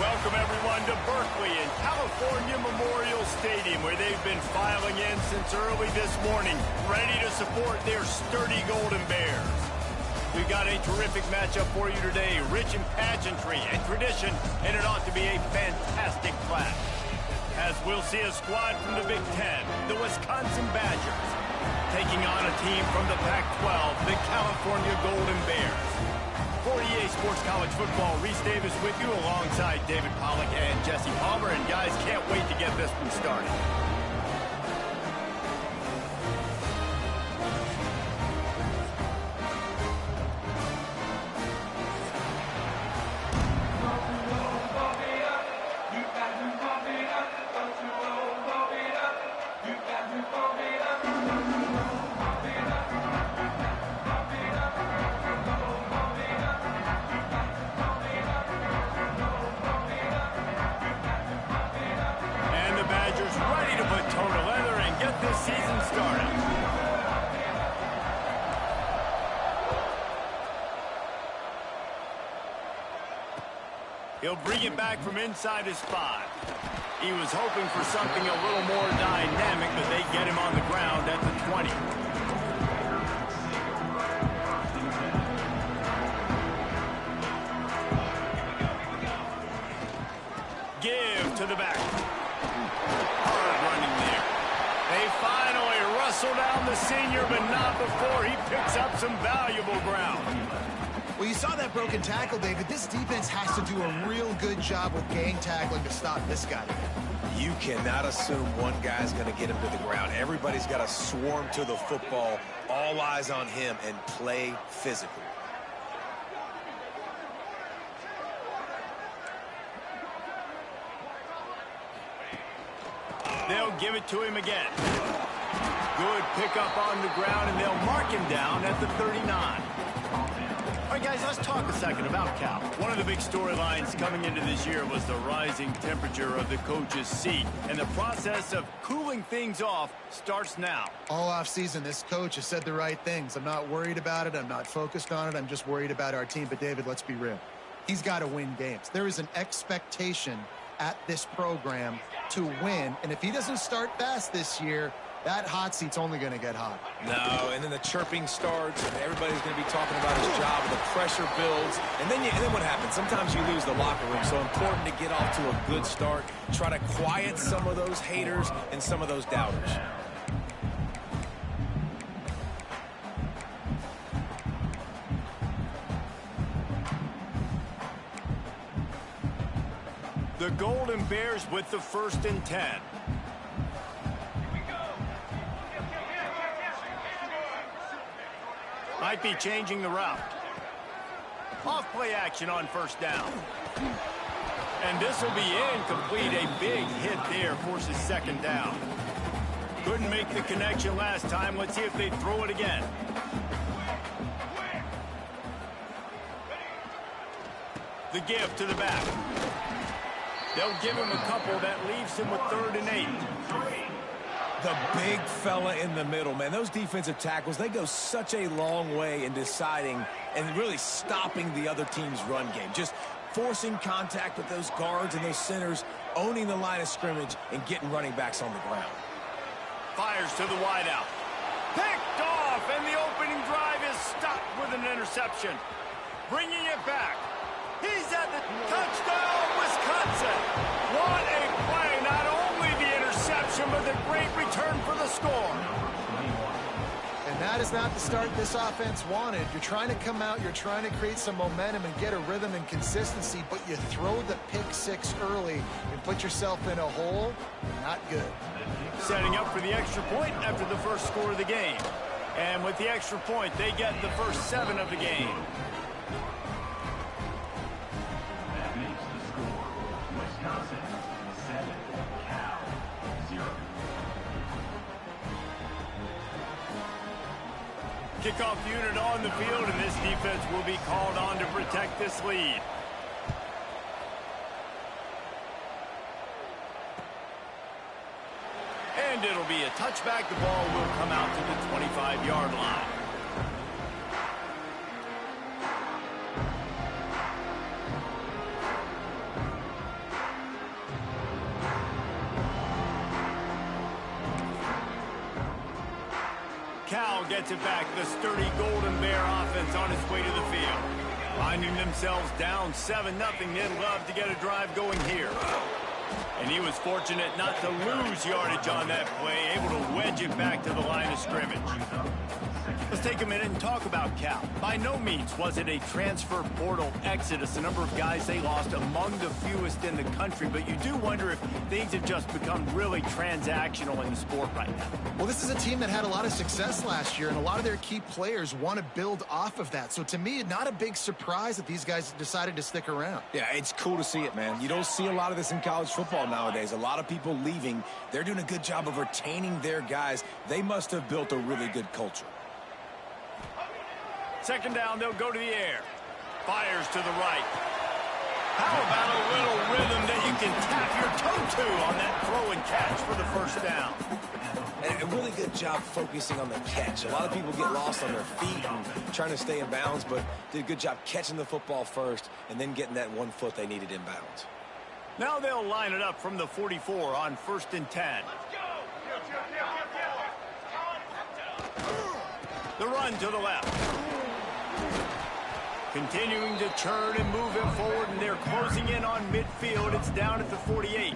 Welcome, everyone, to Berkeley and California Memorial Stadium, where they've been filing in since early this morning, ready to support their sturdy Golden Bears. We've got a terrific matchup for you today, rich in pageantry and tradition, and it ought to be a fantastic clash. As we'll see a squad from the Big Ten, the Wisconsin Badgers, taking on a team from the Pac-12, the California Golden Bears. For EA Sports College Football, Reese Davis with you alongside David Pollack and Jesse Palmer. And guys, can't wait to get this one started. He'll bring it back from inside his 5. He was hoping for something a little more dynamic, but they get him on the ground at the 20. Give to the back. Hard running there. They finally rustle down the senior, but not before he picks up some valuable ground. Well, you saw that broken tackle, David. This defense has to do a real good job with gang tackling to stop this guy. You cannot assume one guy's going to get him to the ground. Everybody's got to swarm to the football, all eyes on him, and play physically. They'll give it to him again. Good pickup on the ground, and they'll mark him down at the 39. All right, guys, let's talk a second about Cal. One of the big storylines coming into this year was the rising temperature of the coach's seat, and the process of cooling things off starts now. All offseason, this coach has said the right things. I'm not worried about it. I'm not focused on it. I'm just worried about our team. But, David, let's be real. He's got to win games. There is an expectation at this program to win, and if he doesn't start fast this year, that hot seat's only going to get hot. No, and then the chirping starts, and everybody's going to be talking about his job, and the pressure builds. And then what happens? Sometimes you lose the locker room, so important to get off to a good start. Try to quiet some of those haters and some of those doubters. The Golden Bears with the 1st and 10. Might be changing the route. Off play action on 1st down. And this will be incomplete. A big hit there forces 2nd down. Couldn't make the connection last time. Let's see if they throw it again. The give to the back. They'll give him a couple. That leaves him with 3rd and 8. The big fella in the middle, man. Those defensive tackles, they go such a long way in deciding and really stopping the other team's run game. Just forcing contact with those guards and those centers, owning the line of scrimmage, and getting running backs on the ground. Fires to the wideout. Picked off, and the opening drive is stopped with an interception. Bringing it back. He's at the touchdown, Wisconsin. What a play. Not only the interception, but the great return for the score. And that is not the start this offense wanted. You're trying to come out, you're trying to create some momentum and get a rhythm and consistency, but you throw the pick 6 early and put yourself in a hole. Not good. Setting up for the extra point after the first score of the game. And with the extra point, they get the first 7 of the game. Kickoff unit on the field, and this defense will be called on to protect this lead. And it'll be a touchback. The ball will come out to the 25-yard line. gets it back. The sturdy Golden Bear offense on its way to the field. Finding themselves down 7-0, they'd love to get a drive going here. And he was fortunate not to lose yardage on that play, able to wedge it back to the line of scrimmage. Let's take a minute and talk about Cal. By no means was it a transfer portal exodus, the number of guys they lost among the fewest in the country, but you do wonder if things have just become really transactional in the sport right now. Well, this is a team that had a lot of success last year, and a lot of their key players want to build off of that. So to me, not a big surprise that these guys decided to stick around. Yeah, it's cool to see it, man. You don't see a lot of this in college football nowadays. A lot of people leaving. They're doing a good job of retaining their guys. They must have built a really good culture. Second down, they'll go to the air. Fires to the right. How about a little rhythm that you can tap your toe to on that throw and catch for the first down? And a really good job focusing on the catch. A lot of people get lost on their feet and trying to stay in bounds, but did a good job catching the football first and then getting that 1 foot they needed in bounds. Now they'll line it up from the 44 on 1st and 10. The run to the left. Continuing to churn and move it forward, and they're closing in on midfield. It's down at the 48.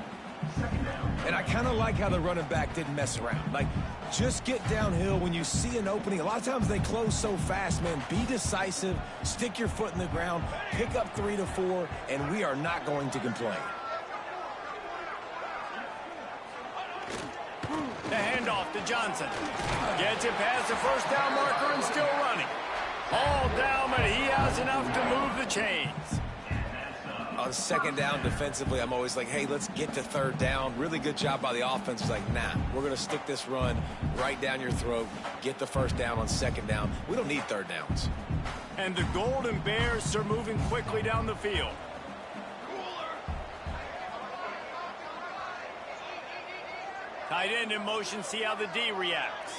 And I kind of like how the running back didn't mess around. Like, just get downhill when you see an opening. A lot of times they close so fast, man. Be decisive, stick your foot in the ground, pick up 3 to 4, and we are not going to complain. The handoff to Johnson. Gets it past the first down marker and still running. All down, but he has enough to move the chains. On second down defensively, I'm always like, hey, let's get to third down. Really good job by the offense. It's like, nah, we're going to stick this run right down your throat, get the first down on second down. We don't need third downs. And the Golden Bears are moving quickly down the field. Tight end in motion, see how the D reacts.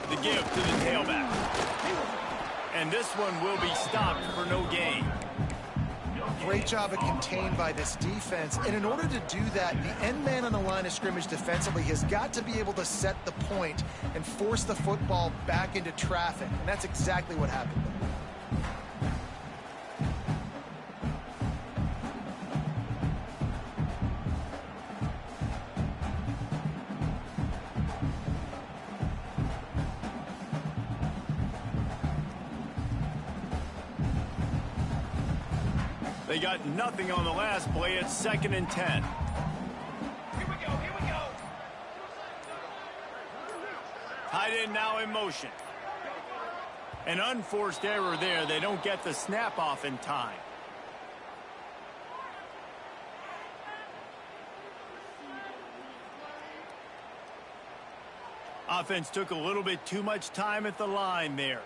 The give to the tailback. And this one will be stopped for no gain. Great job of contained by this defense. And in order to do that, the end man on the line of scrimmage defensively has got to be able to set the point and force the football back into traffic. And that's exactly what happened. They got nothing on the last play. It's 2nd and 10. Here we go. Tight end now in motion. An unforced error there. They don't get the snap off in time. Offense took a little bit too much time at the line there.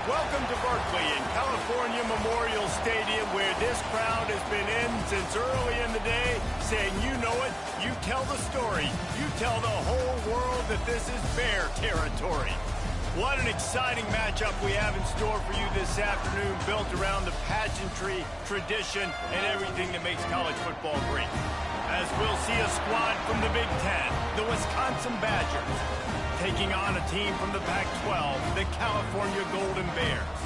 Welcome to Berkeley in California Memorial Stadium, where this crowd has been in since early in the day, saying, you know it, you tell the story, you tell the whole world that this is Bear territory. What an exciting matchup we have in store for you this afternoon, built around the pageantry, tradition, and everything that makes college football great. As we'll see a squad from the Big Ten, the Wisconsin Badgers, taking on a team from the Pac-12, the California Golden Bears.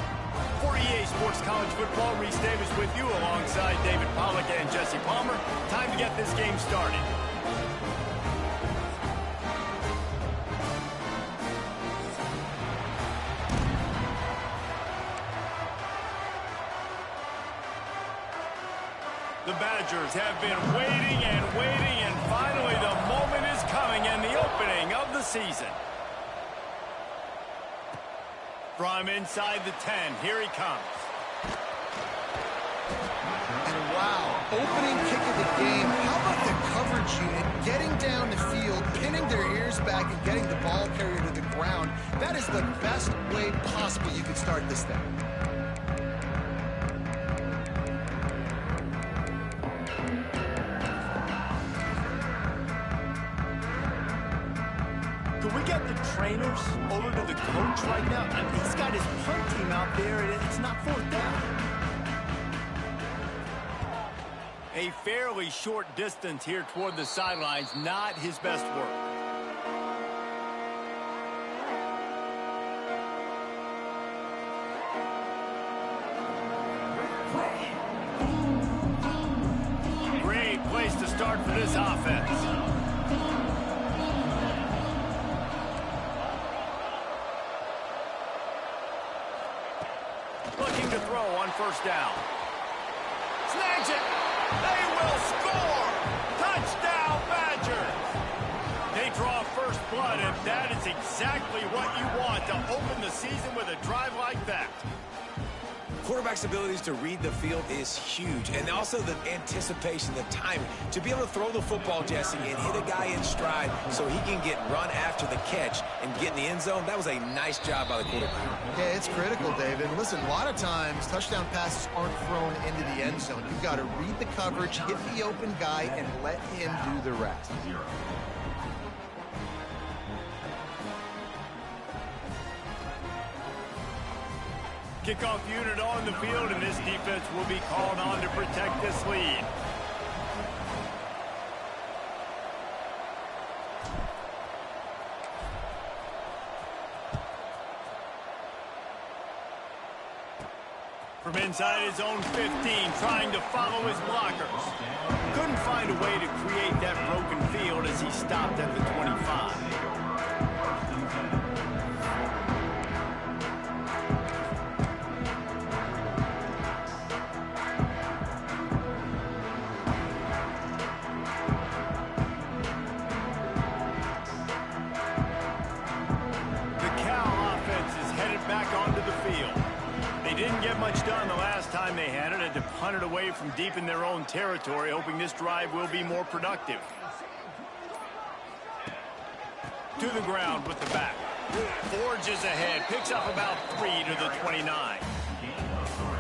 For EA Sports College Football, Reese Davis with you alongside David Pollack and Jesse Palmer. Time to get this game started. The Badgers have been waiting and waiting, and finally the moment is coming and the opening of the season. From inside the 10, here he comes. And wow, opening kick of the game. How about the coverage unit getting down the field, pinning their ears back, and getting the ball carrier to the ground? That is the best way possible you could start this thing. Could we get the trainers over to the coach right now? I mean, he's got his punt team out there, and it's not fourth down. A fairly short distance here toward the sidelines, not his best work. Great place to start for this offense. Looking to throw on first down. Snags it. They will score. Touchdown, Badgers. They draw first blood, and that is exactly what you want to open the season with a drive like that. Quarterback's abilities to read the field is huge, and also the anticipation, the timing. To be able to throw the football, Jesse, and hit a guy in stride so he can get run after the catch and get in the end zone, that was a nice job by the quarterback. Yeah, it's critical, David. Listen, a lot of times touchdown passes aren't thrown into the end zone. You've got to read the coverage, hit the open guy, and let him do the rest. Kickoff unit on the field, and this defense will be called on to protect this lead. From inside his own 15, trying to follow his blockers. Couldn't find a way to create that broken field as he stopped at the 25. Back onto the field. They didn't get much done the last time they had it, and to punt it away from deep in their own territory, hoping this drive will be more productive. To the ground with the back. Forges ahead, picks up about 3 to the 29.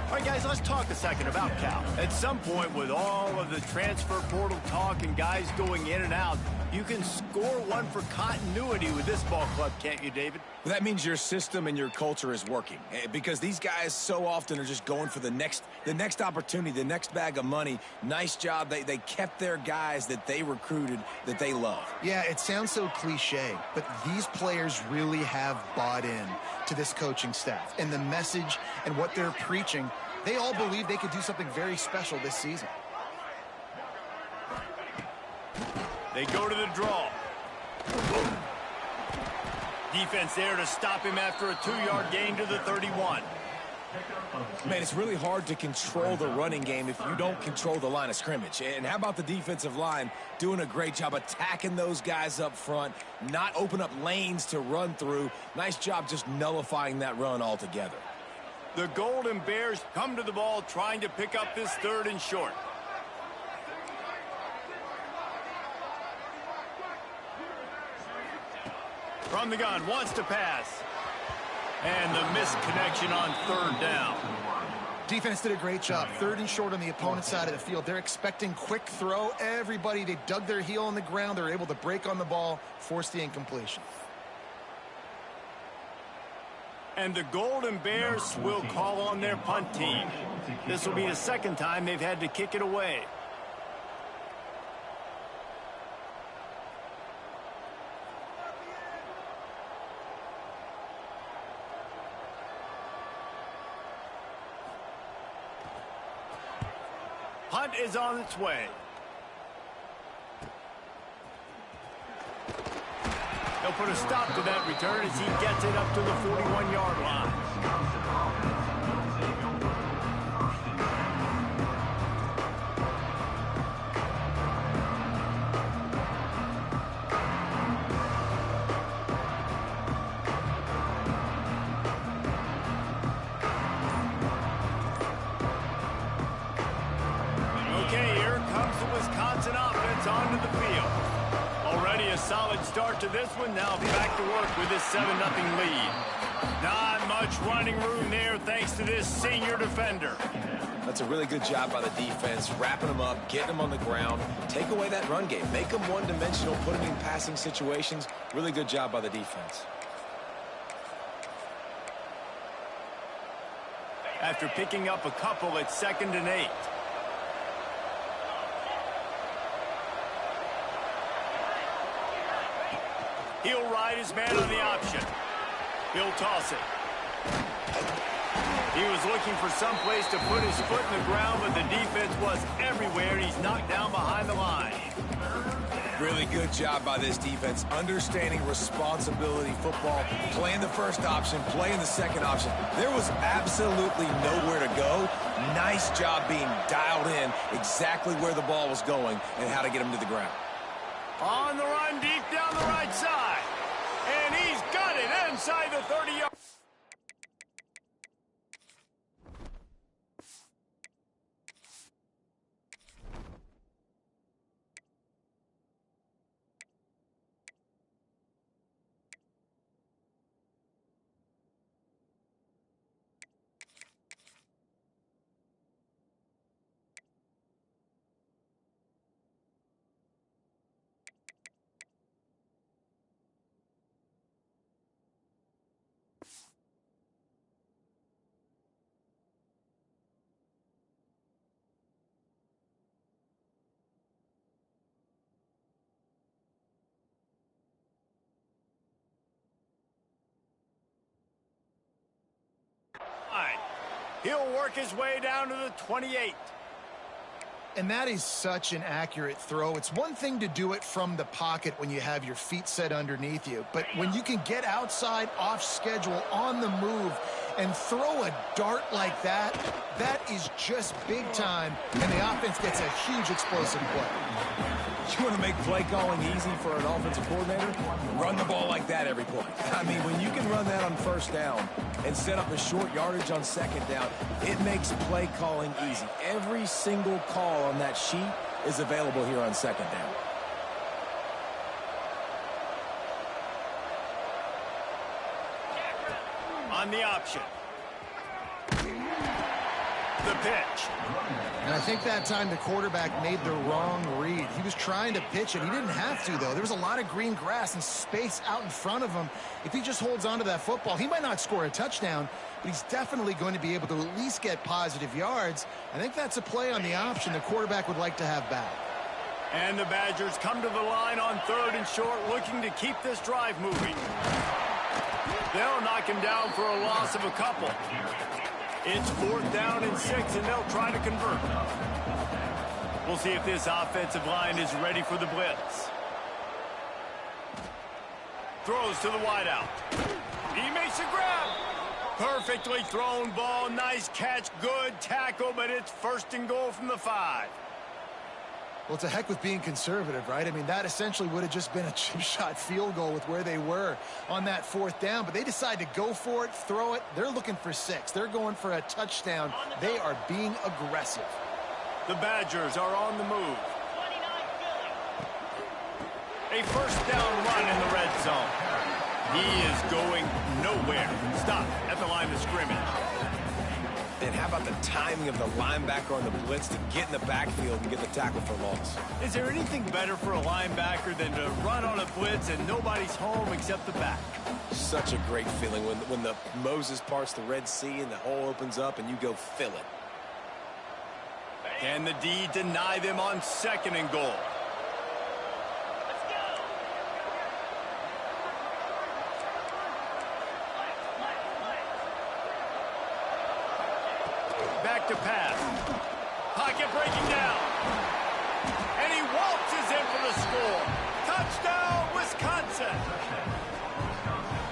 All right, guys, let's talk a second about Cal. At some point, with all of the transfer portal talk and guys going in and out, you can score one for continuity with this ball club, can't you, David? Well, that means your system and your culture is working, because these guys so often are just going for the next opportunity, the next bag of money. Nice job. They kept their guys that they recruited, that they love. Yeah, it sounds so cliche, but these players really have bought in to this coaching staff and the message and what they're preaching. They all believe they could do something very special this season. They go to the draw. Defense there to stop him after a 2-yard gain to the 31. Man, it's really hard to control the running game if you don't control the line of scrimmage. And how about the defensive line doing a great job attacking those guys up front, not open up lanes to run through. Nice job just nullifying that run altogether. The Golden Bears come to the ball trying to pick up this 3rd and short. From the gun, wants to pass. And the missed connection on third down. Defense did a great job. 3rd and short on the opponent's side of the field. They're expecting quick throw. Everybody, they dug their heel on the ground. They're able to break on the ball, force the incompletion. And the Golden Bears will call on their punt team. This will be the 2nd time they've had to kick it away. Punt is on its way. They'll put a stop to that return as he gets it up to the 41-yard line. Okay, here comes the Wisconsin offense onto the field. Already a solid start to this one. Now back to work with this 7-0 lead. Not much running room there thanks to this senior defender. That's a really good job by the defense, wrapping them up, getting them on the ground. Take away that run game. Make them one-dimensional, put them in passing situations. Really good job by the defense. After picking up a couple, it's 2nd and 8. He'll ride his man on the option. He'll toss it. He was looking for some place to put his foot in the ground, but the defense was everywhere, and he's knocked down behind the line. Really good job by this defense, understanding responsibility football, playing the first option, playing the second option. There was absolutely nowhere to go. Nice job being dialed in exactly where the ball was going and how to get him to the ground. On the run, deep down the right side. And he's got it inside the 30-yard. He'll work his way down to the 28. And that is such an accurate throw. It's one thing to do it from the pocket when you have your feet set underneath you, but when you can get outside, off schedule, on the move, and throw a dart like that, that is just big time, and the offense gets a huge explosive play. You want to make play calling easy for an offensive coordinator? Run the ball like that every play. I mean, when you can run that on first down and set up a short yardage on second down, it makes play calling easy. Every single call on that sheet is available here on second down. On the option. The pitch. And I think that time the quarterback made the wrong read. He was trying to pitch it. He didn't have to, though. There was a lot of green grass and space out in front of him. If he just holds on to that football, he might not score a touchdown, but he's definitely going to be able to at least get positive yards. I think that's a play on the option the quarterback would like to have back. And the Badgers come to the line on 3rd and short, looking to keep this drive moving. They'll knock him down for a loss of a couple. It's 4th down and 6, and they'll try to convert. We'll see if this offensive line is ready for the blitz. Throws to the wideout. He makes a grab. Perfectly thrown ball. Nice catch. Good tackle, but it's 1st and goal from the 5. Well, it's a heck with being conservative, right? I mean, that essentially would have just been a chip shot field goal with where they were on that 4th down, but they decide to go for it, throw it. They're looking for 6. They're going for a touchdown. They are being aggressive. The Badgers are on the move. A 1st down run in the red zone. He is going nowhere. Stop at the line of scrimmage. And how about the timing of the linebacker on the blitz to get in the backfield and get the tackle for loss? Is there anything better for a linebacker than to run on a blitz and nobody's home except the back? Such a great feeling when the Moses parts the Red Sea and the hole opens up and you go fill it. Can the D deny them on 2nd and goal? Back to pass. Pocket breaking down. And he waltzes in for the score. Touchdown, Wisconsin.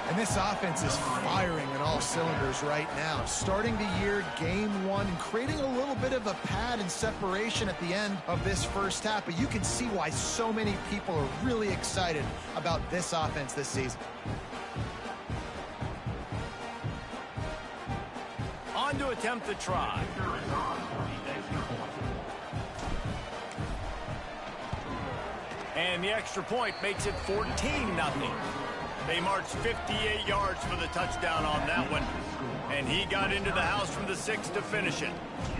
And this offense is firing on all cylinders right now. Starting the year, game 1, and creating a little bit of a pad and separation at the end of this first half. But you can see why so many people are really excited about this offense this season. On to attempt the try. And the extra point makes it 14-0. They marched 58 yards for the touchdown on that one. And he got into the house from the 6 to finish it.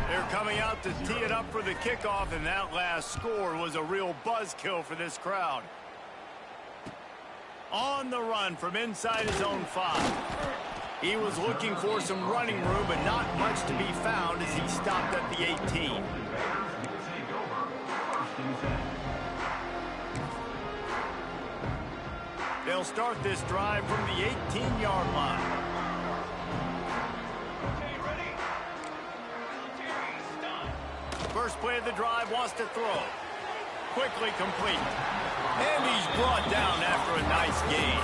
They're coming out to tee it up for the kickoff, and that last score was a real buzzkill for this crowd. On the run from inside his own 5. He was looking for some running room, but not much to be found as he stopped at the 18. They'll start this drive from the 18-yard line. First play of the drive, wants to throw. Quickly complete. And he's brought down after a nice gain.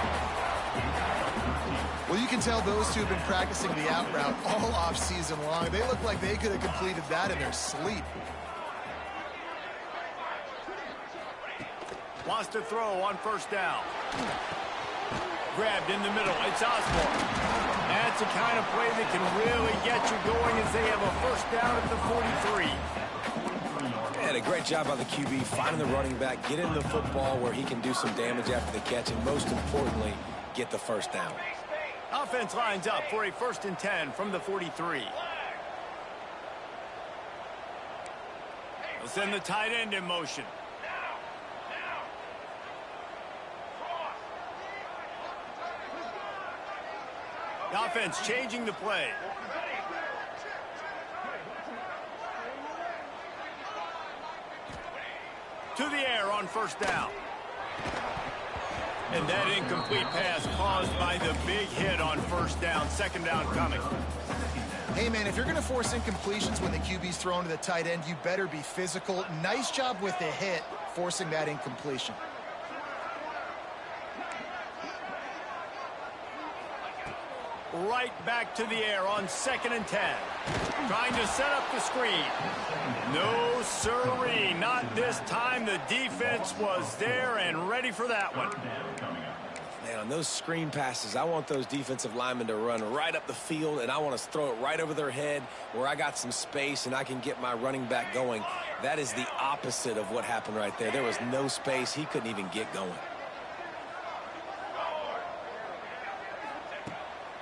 Well, you can tell those two have been practicing the out route all off-season long. They look like they could have completed that in their sleep. Wants to throw on 1st down. Grabbed in the middle. It's Osborne. That's the kind of play that can really get you going as they have a 1st down at the 43. And a great job by the QB finding the running back, get him the football where he can do some damage after the catch, and most importantly, get the 1st down. Offense lines up for a 1st and 10 from the 43. They'll send the tight end in motion. The offense changing the play. To the air on 1st down. And that incomplete pass caused by the big hit on 1st down. 2nd down coming. Hey, man, if you're going to force incompletions when the QB's thrown to the tight end, you better be physical. Nice job with the hit, forcing that incompletion. Right back to the air on 2nd and 10. Trying to set up the screen. No, sirree, not this time. The defense was there and ready for that one. Man, on those screen passes, I want those defensive linemen to run right up the field, and I want to throw it right over their head where I got some space and I can get my running back going. That is the opposite of what happened right there. There was no space. He couldn't even get going.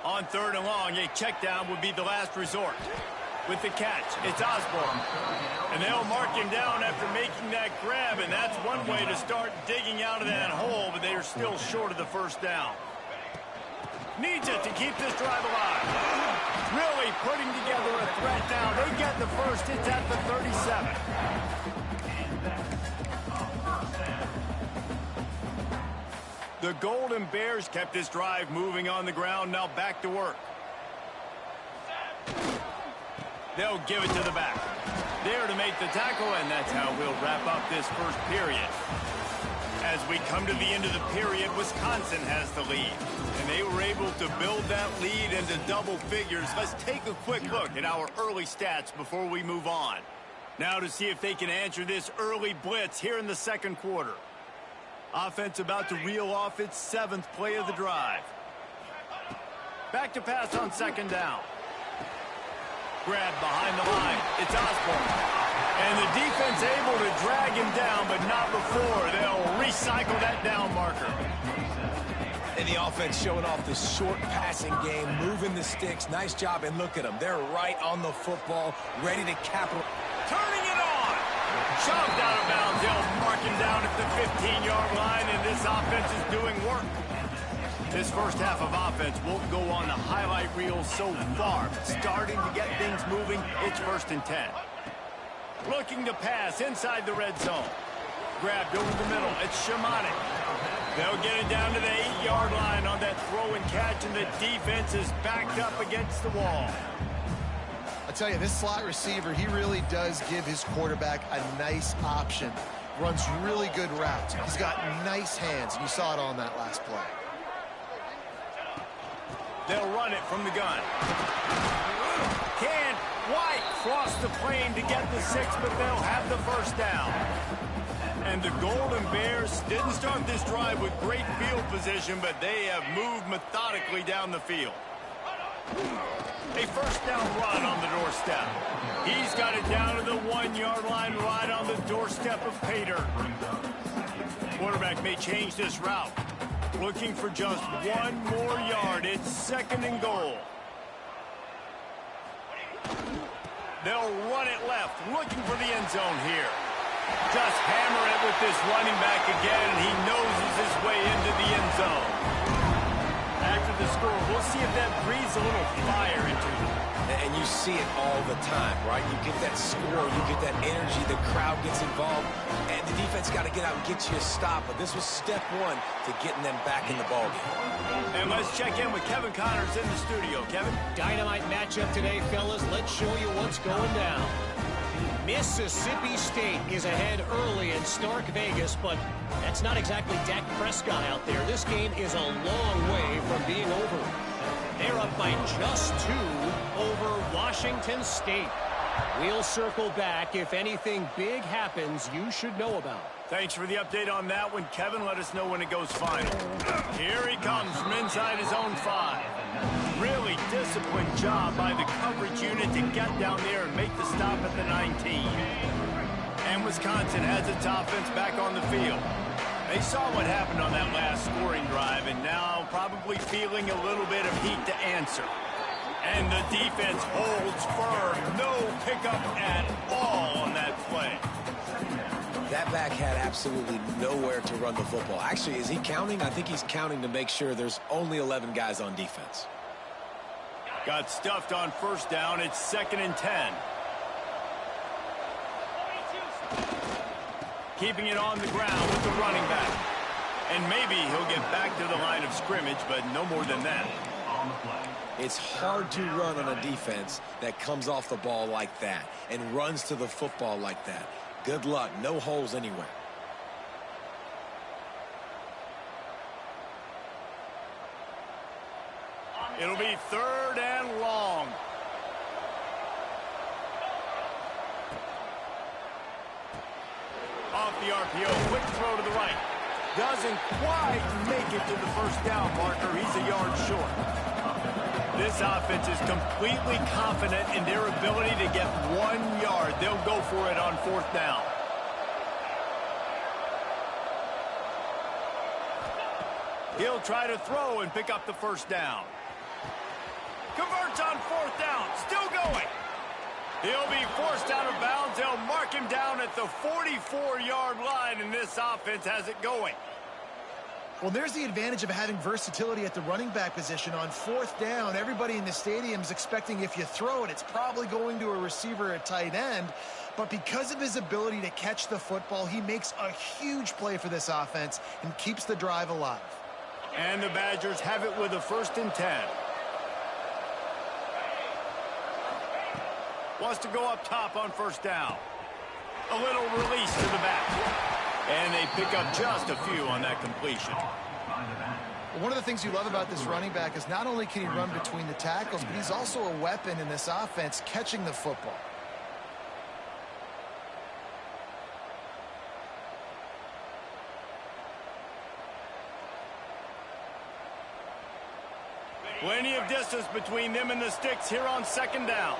On 3rd and long, a check down would be the last resort. With the catch, it's Osborne. And they'll mark him down after making that grab, and that's one way to start digging out of that hole, but they are still short of the 1st down. Needs it to keep this drive alive. Really putting together a threat now. They get the 1st. It's at the 37. The Golden Bears kept this drive moving on the ground. Now back to work. They'll give it to the back. There to make the tackle, and that's how we'll wrap up this 1st period. As we come to the end of the period, Wisconsin has the lead. And they were able to build that lead into double figures. Let's take a quick look at our early stats before we move on. Now to see if they can answer this early blitz here in the 2nd quarter. Offense about to reel off its 7th play of the drive. Back to pass on 2nd down. Grab behind the line. It's Osborne. And the defense able to drag him down, but not before. They'll recycle that down marker. And the offense showing off the short passing game, moving the sticks. Nice job, and look at them. They're right on the football, ready to capitalize. Turning it on. Shoved out of bounds. They'll mark him down at the 15-yard line, and this offense is doing work. This first half of offense won't go on the highlight reel so far. Starting to get things moving. It's 1st and 10. Looking to pass inside the red zone. Grabbed over the middle. It's Shamanic. They'll get it down to the 8-yard line on that throw and catch, and the defense is backed up against the wall. I tell you, this slot receiver, he really does give his quarterback a nice option. Runs really good routes. He's got nice hands. You saw it on that last play. They'll run it from the gun. Can White cross the plane to get the 6, but they'll have the first down. And the Golden Bears didn't start this drive with great field position, but they have moved methodically down the field. A first down run on the doorstep. He's got it down to the 1-yard line right on the doorstep of Pater. Quarterback may change this route. Looking for just 1 more yard. It's 2nd and goal. They'll run it left, looking for the end zone here. Just hammer it with this running back again, and he noses his way into the end zone. After the score, we'll see if that breathes a little fire into them. And you see it all the time, right? You get that score, you get that energy, the crowd gets involved, and the defense got to get out and get you a stop. But this was step 1 to getting them back in the ballgame. And let's check in with Kevin Connors in the studio. Kevin? Dynamite matchup today, fellas. Let's show you what's going down. Mississippi State is ahead early in Stark Vegas, but that's not exactly Dak Prescott out there. This game is a long way from being over. They're up by just 2 over Washington State. We'll circle back. If anything big happens, you should know about. Thanks for the update on that one, Kevin. Let us know when it goes final. Here he comes from inside his own 5. Really disciplined job by the coverage unit to get down there and make the stop at the 19. And Wisconsin has its offense back on the field. They saw what happened on that last scoring drive, and now probably feeling a little bit of heat to answer. And the defense holds firm. No pickup at all on that play. That back had absolutely nowhere to run the football. Actually, is he counting? I think he's counting to make sure there's only 11 guys on defense. Got stuffed on first down. It's 2nd and 10. Keeping it on the ground with the running back. And maybe he'll get back to the line of scrimmage, but no more than that. It's hard to run on a defense that comes off the ball like that and runs to the football like that. Good luck. No holes anywhere. It'll be 3rd and long. Off the RPO, quick throw to the right. Doesn't quite make it to the first down marker. He's a yard short. This offense is completely confident in their ability to get 1 yard. They'll go for it on 4th down. He'll try to throw and pick up the first down. Converts on 4th down. Still going. He'll be forced out of bounds. They'll mark him down at the 44-yard line, and this offense has it going. Well, there's the advantage of having versatility at the running back position. On 4th down, everybody in the stadium is expecting if you throw it, it's probably going to a receiver at tight end. But because of his ability to catch the football, he makes a huge play for this offense and keeps the drive alive. And the Badgers have it with a 1st and 10. Wants to go up top on 1st down. A little release to the back. And they pick up just a few on that completion. One of the things you love about this running back is not only can he run between the tackles, but he's also a weapon in this offense catching the football. Plenty of distance between them and the sticks here on 2nd down.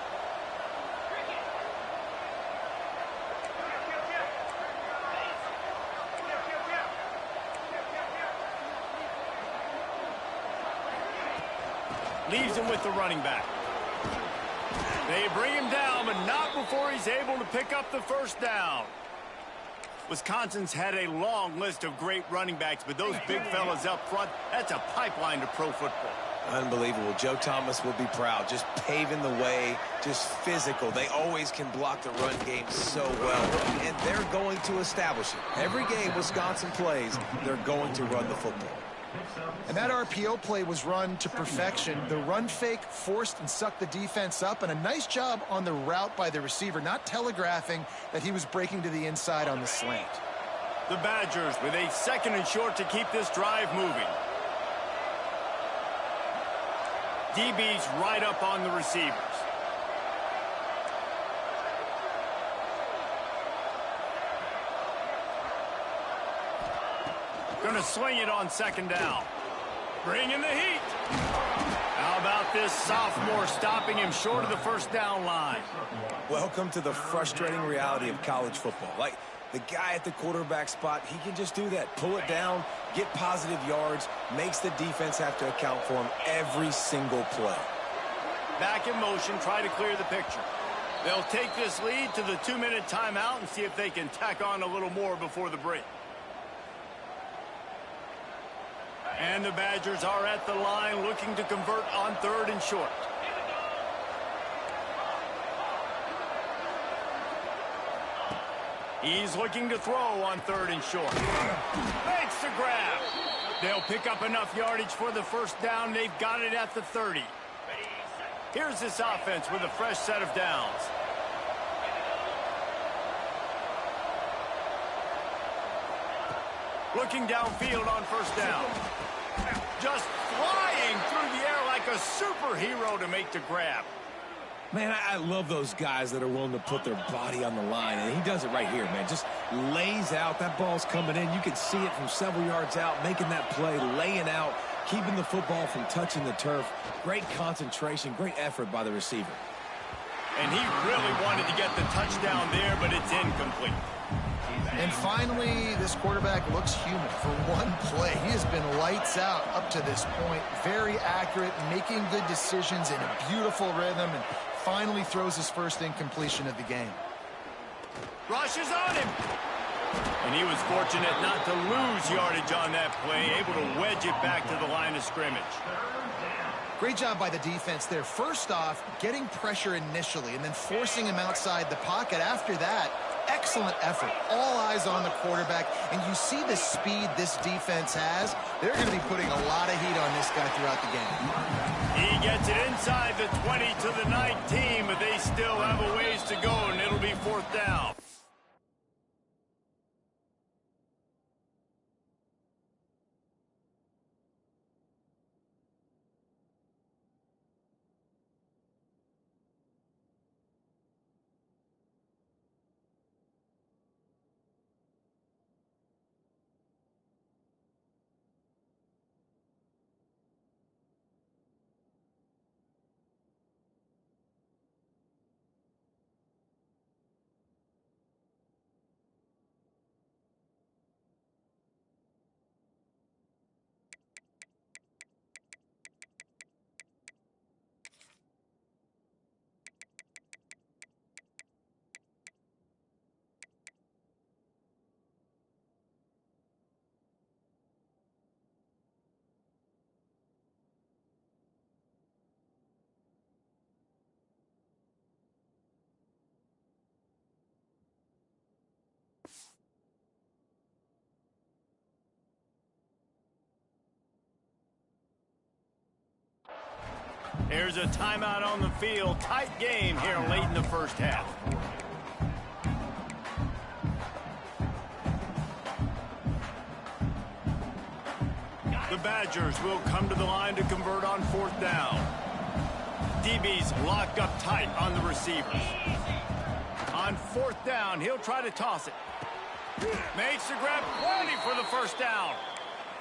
Leaves him with the running back. They bring him down, but not before he's able to pick up the first down. Wisconsin's had a long list of great running backs, but those big fellas up front, that's a pipeline to pro football. Unbelievable. Joe Thomas will be proud. Just paving the way, just physical. They always can block the run game so well, and they're going to establish it. Every game Wisconsin plays, they're going to run the football. And that RPO play was run to perfection. The run fake forced and sucked the defense up, and a nice job on the route by the receiver, not telegraphing that he was breaking to the inside on the slant. The Badgers with a 2nd and short to keep this drive moving. DB's right up on the receivers. Going to sling it on 2nd down. Bringing the heat. How about this sophomore stopping him short of the first down line? Welcome to the frustrating reality of college football. Like, the guy at the quarterback spot, he can just do that. Pull it down, get positive yards, makes the defense have to account for him every single play. Back in motion, try to clear the picture. They'll take this lead to the 2-minute timeout and see if they can tack on a little more before the break. And the Badgers are at the line looking to convert on 3rd and short. He's looking to throw on 3rd and short. Makes the grab. They'll pick up enough yardage for the first down. They've got it at the 30. Here's this offense with a fresh set of downs. Looking downfield on first down. Just flying through the air like a superhero to make the grab. Man, I love those guys that are willing to put their body on the line, and he does it right here, man. Just lays out. That ball's coming in. You can see it from several yards out, making that play, laying out, keeping the football from touching the turf. Great concentration, great effort by the receiver. And he really wanted to get the touchdown there, but it's incomplete. And finally, this quarterback looks human for one play. He has been lights out up to this point. Very accurate, making good decisions in a beautiful rhythm, and finally throws his first incompletion of the game. Rushes on him. And he was fortunate not to lose yardage on that play, able to wedge it back to the line of scrimmage. Great job by the defense there. First off, getting pressure initially and then forcing him outside the pocket. After that, excellent effort. All eyes on the quarterback, and you see the speed this defense has. They're going to be putting a lot of heat on this guy throughout the game. He gets it inside the 20 to the 19, but they still have a ways to go, and it'll be 4th down. There's a timeout on the field. Tight game here late in the first half. The Badgers will come to the line to convert on 4th down. DB's locked up tight on the receivers. On 4th down, he'll try to toss it. Makes the grab, plenty for the first down.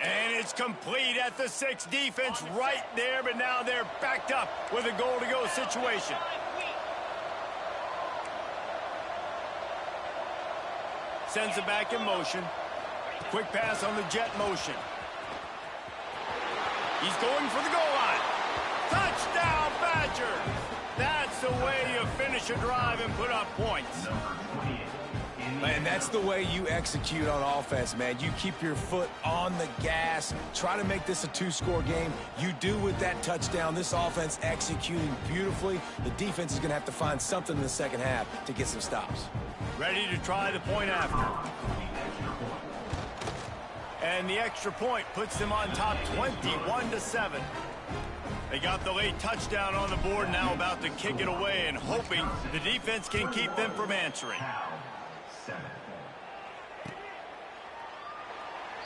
And it's complete at the 6. Defense right there, but now they're backed up with a goal-to-go situation. Sends it back in motion. Quick pass on the jet motion. He's going for the goal line. Touchdown, Badgers! That's the way you finish a drive and put up points. Man, that's the way you execute on offense, man. You keep your foot on the gas. Try to make this a two-score game. You do with that touchdown. This offense executing beautifully. The defense is going to have to find something in the second half to get some stops. Ready to try the point after. And the extra point puts them on top 21-7. They got the late touchdown on the board, now about to kick it away and hoping the defense can keep them from answering.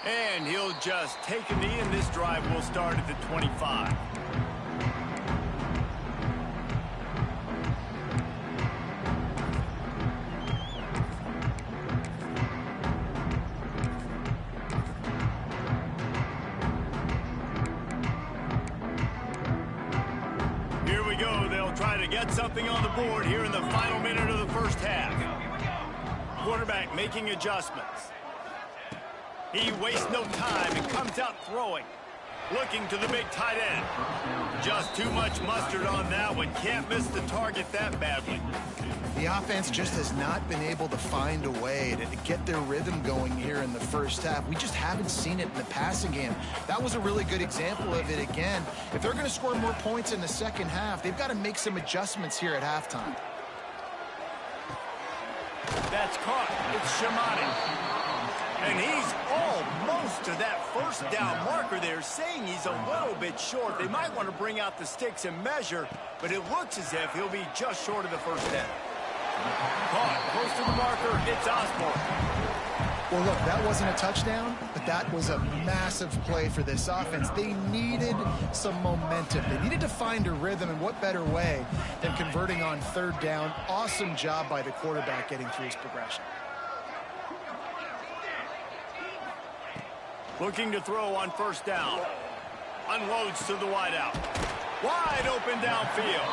And he'll just take a knee, and this drive will start at the 25. Here we go. They'll try to get something on the board here in the final minute of the first half. Quarterback making adjustments. He wastes no time and comes out throwing. Looking to the big tight end. Just too much mustard on that one. Can't miss the target that badly. The offense just has not been able to find a way to get their rhythm going here in the first half. We just haven't seen it in the passing game. That was a really good example of it again. If they're going to score more points in the second half, they've got to make some adjustments here at halftime. That's caught. It's Shamani. And he's almost to that first down marker there, saying he's a little bit short. They might want to bring out the sticks and measure, but it looks as if he'll be just short of the first down. Caught close to the marker. It's Osborne. Well, look, that wasn't a touchdown, but that was a massive play for this offense. They needed some momentum. They needed to find a rhythm, and what better way than converting on third down. Awesome job by the quarterback getting through his progression. Looking to throw on first down. Unloads to the wideout. Wide open downfield.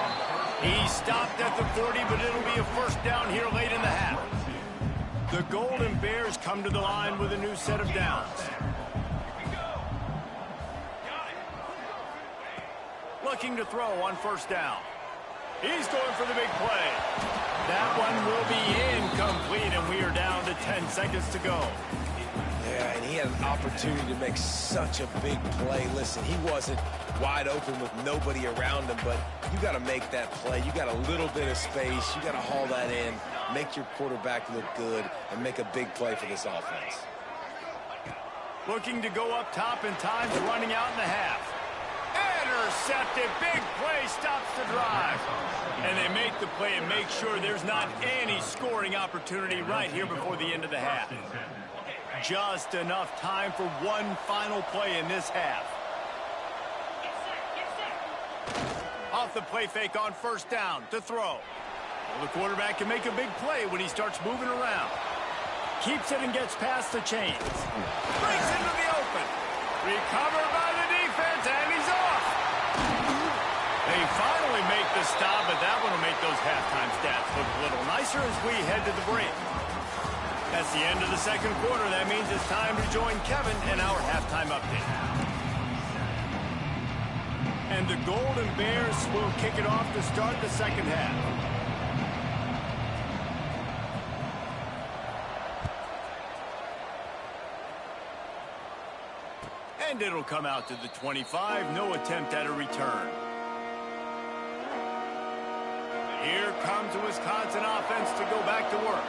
He stopped at the 40, but it'll be a first down here late in the half. The Golden Bears come to the line with a new set of downs. Looking to throw on first down. He's going for the big play. That one will be incomplete, and we are down to 10 seconds to go. Yeah, and he had an opportunity to make such a big play. Listen, he wasn't wide open with nobody around him, but you got to make that play. You got a little bit of space. You got to haul that in, make your quarterback look good, and make a big play for this offense. Looking to go up top, and time's running out in the half. Intercepted. Big play stops the drive. And they make the play and make sure there's not any scoring opportunity right here before the end of the half. Just enough time for one final play in this half. Off the play fake on first down to throw. Well, the quarterback can make a big play when he starts moving around. Keeps it and gets past the chains. Breaks into the open. Recovered by the defense, and he's off. They finally make the stop, but that one will make those halftime stats look a little nicer as we head to the break. That's the end of the second quarter. That means it's time to join Kevin in our halftime update. And the Golden Bears will kick it off to start the second half. And it'll come out to the 25. No attempt at a return. Here comes the Wisconsin offense to go back to work.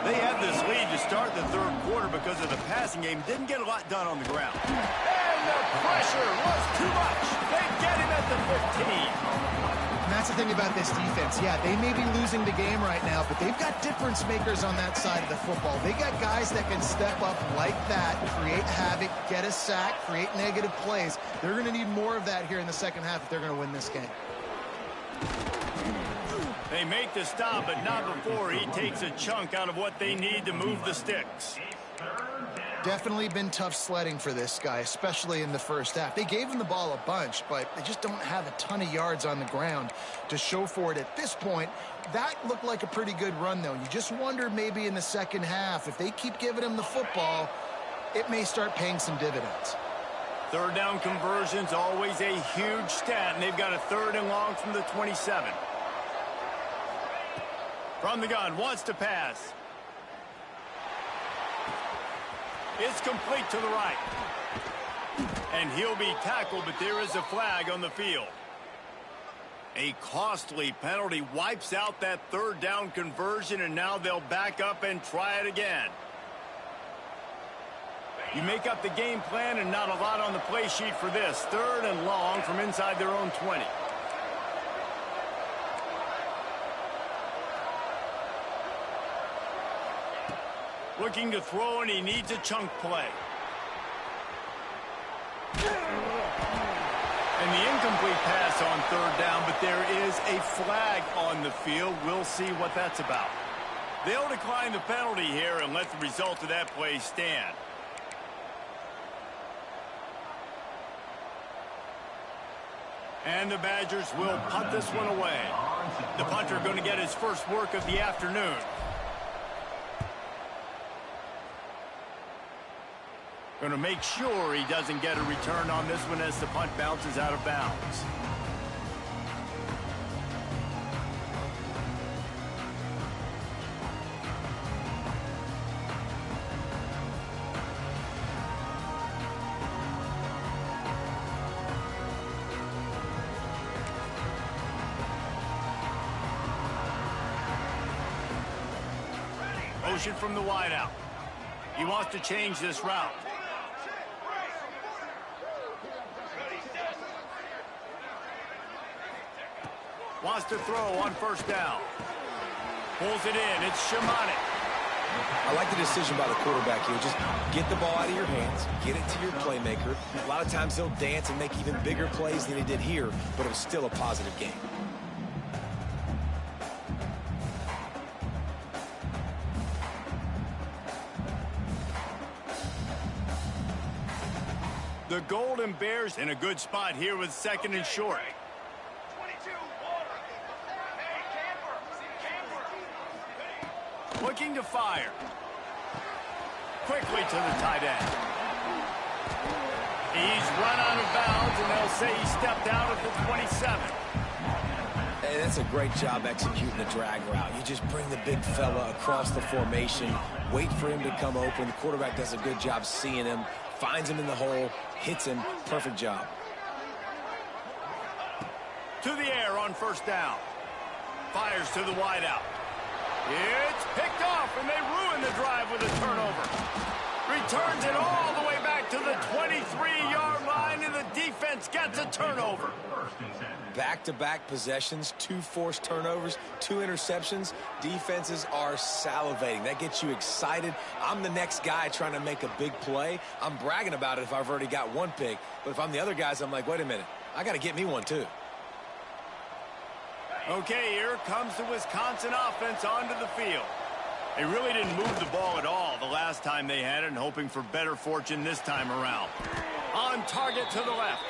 They had this lead to start the third quarter because of the passing game. Didn't get a lot done on the ground. And the pressure was too much. They get him at the 15. And that's the thing about this defense. Yeah, they may be losing the game right now, but they've got difference makers on that side of the football. They got guys that can step up like that, create havoc, get a sack, create negative plays. They're going to need more of that here in the second half if they're going to win this game. They make the stop, but not before he takes a chunk out of what they need to move the sticks. Definitely been tough sledding for this guy, especially in the first half. They gave him the ball a bunch, but they just don't have a ton of yards on the ground to show for it at this point. That looked like a pretty good run, though. You just wonder maybe in the second half, if they keep giving him the football, it may start paying some dividends. Third down conversion's always a huge stat, and they've got a 3rd and long from the 27. From the gun, wants to pass. It's complete to the right. And he'll be tackled, but there is a flag on the field. A costly penalty wipes out that 3rd down conversion, and now they'll back up and try it again. You make up the game plan, and not a lot on the play sheet for this. 3rd and long from inside their own 20. Looking to throw, and he needs a chunk play. And the incomplete pass on 3rd down, but there is a flag on the field. We'll see what that's about. They'll decline the penalty here and let the result of that play stand. And the Badgers will punt this one away. The punter going to get his first work of the afternoon. Going to make sure he doesn't get a return on this one as the punt bounces out of bounds. Motion from the wideout. He wants to change this route. Wants to throw on 1st down. Pulls it in. It's Shimonic. I like the decision by the quarterback here. Just get the ball out of your hands, get it to your playmaker. A lot of times he'll dance and make even bigger plays than he did here, but it was still a positive game. The Golden Bears in a good spot here with 2nd and short. Looking to fire. Quickly to the tight end. He's run out of bounds, and they'll say he stepped out at the 27. Hey, that's a great job executing the drag route. You just bring the big fella across the formation, wait for him to come open. The quarterback does a good job seeing him, finds him in the hole, hits him. Perfect job. To the air on 1st down. Fires to the wideout. It's picked off, and they ruin the drive with a turnover. Returns it all the way back to the 23-yard line, and the defense gets a turnover. Back-to-back possessions, 2 forced turnovers, 2 interceptions. Defenses are salivating. That gets you excited. I'm the next guy trying to make a big play. I'm bragging about it if I've already got 1 pick. But if I'm the other guys, I'm like, wait a minute. I got to get me one, too. Okay, here comes the Wisconsin offense onto the field. They really didn't move the ball at all the last time they had it, and hoping for better fortune this time around. On target to the left.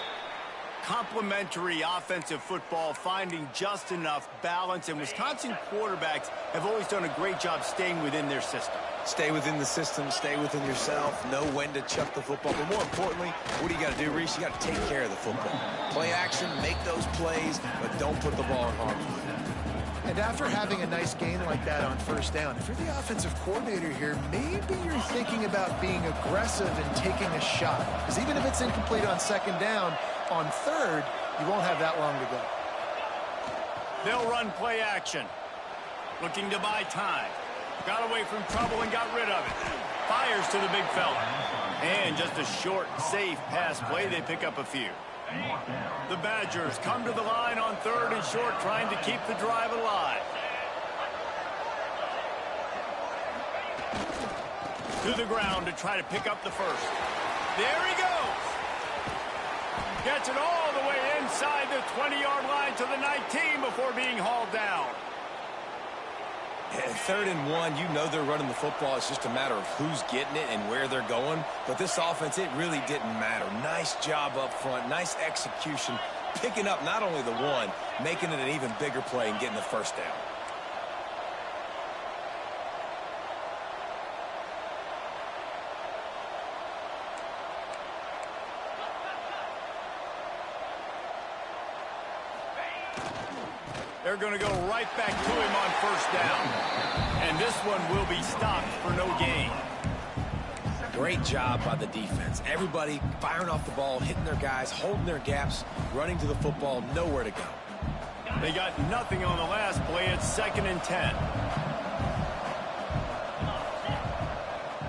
Complementary offensive football, finding just enough balance, and Wisconsin quarterbacks have always done a great job staying within their system. Stay within the system, stay within yourself, know when to chuck the football. But more importantly, what do you got to do, Reese? You got to take care of the football. Play action, make those plays, but don't put the ball in harm's way. And after having a nice gain like that on 1st down, if you're the offensive coordinator here, maybe you're thinking about being aggressive and taking a shot. Because even if it's incomplete on 2nd down, on 3rd, you won't have that long to go. They'll run play action. Looking to buy time. Got away from trouble and got rid of it. Fires to the big fella. And just a short, safe pass play. They pick up a few. The Badgers come to the line on 3rd and short, trying to keep the drive alive. To the ground to try to pick up the 1st. There he goes. Gets it all the way inside the 20-yard line to the 19 before being hauled down. At 3rd and 1, you know they're running the football. It's just a matter of who's getting it and where they're going. But this offense, it really didn't matter. Nice job up front, nice execution, picking up not only the 1, making it an even bigger play and getting the 1st down. They're going to go right back to him on first down. And this one will be stopped for no gain. Great job by the defense. Everybody firing off the ball, hitting their guys, holding their gaps, running to the football, nowhere to go. They got nothing on the last play. It's 2nd and 10.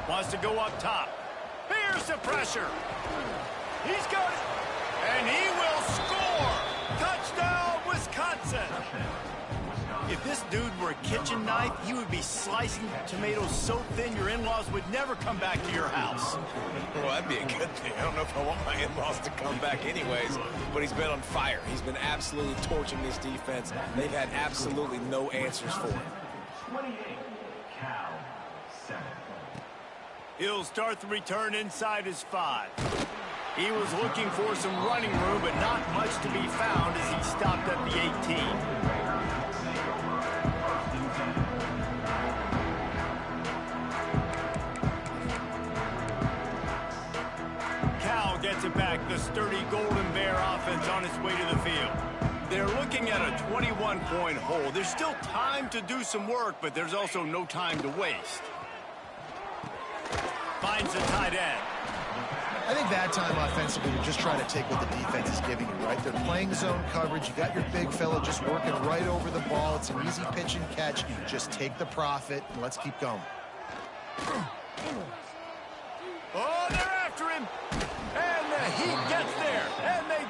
Wants to go up top. Here's the pressure. He's got it. And he will score. Touchdown, Wisconsin. If this dude were a kitchen knife, he would be slicing tomatoes so thin your in-laws would never come back to your house. Well, that'd be a good thing. I don't know if I want my in-laws to come back anyways, but he's been on fire. He's been absolutely torching this defense. They've had absolutely no answers for him. 28, Cal 7. He'll start the return inside his 5. He was looking for some running room, but not much to be found as he stopped at the 18. Gets it back. The sturdy Golden Bear offense on its way to the field. They're looking at a 21-point hole. There's still time to do some work, but there's also no time to waste. Finds the tight end. I think that time offensively, you're just trying to take what the defense is giving you, right? They're playing zone coverage. You got your big fella just working right over the ball. It's an easy pitch and catch. Just take the profit, and let's keep going. Oh, they're after him. And the Heat gets there. And they...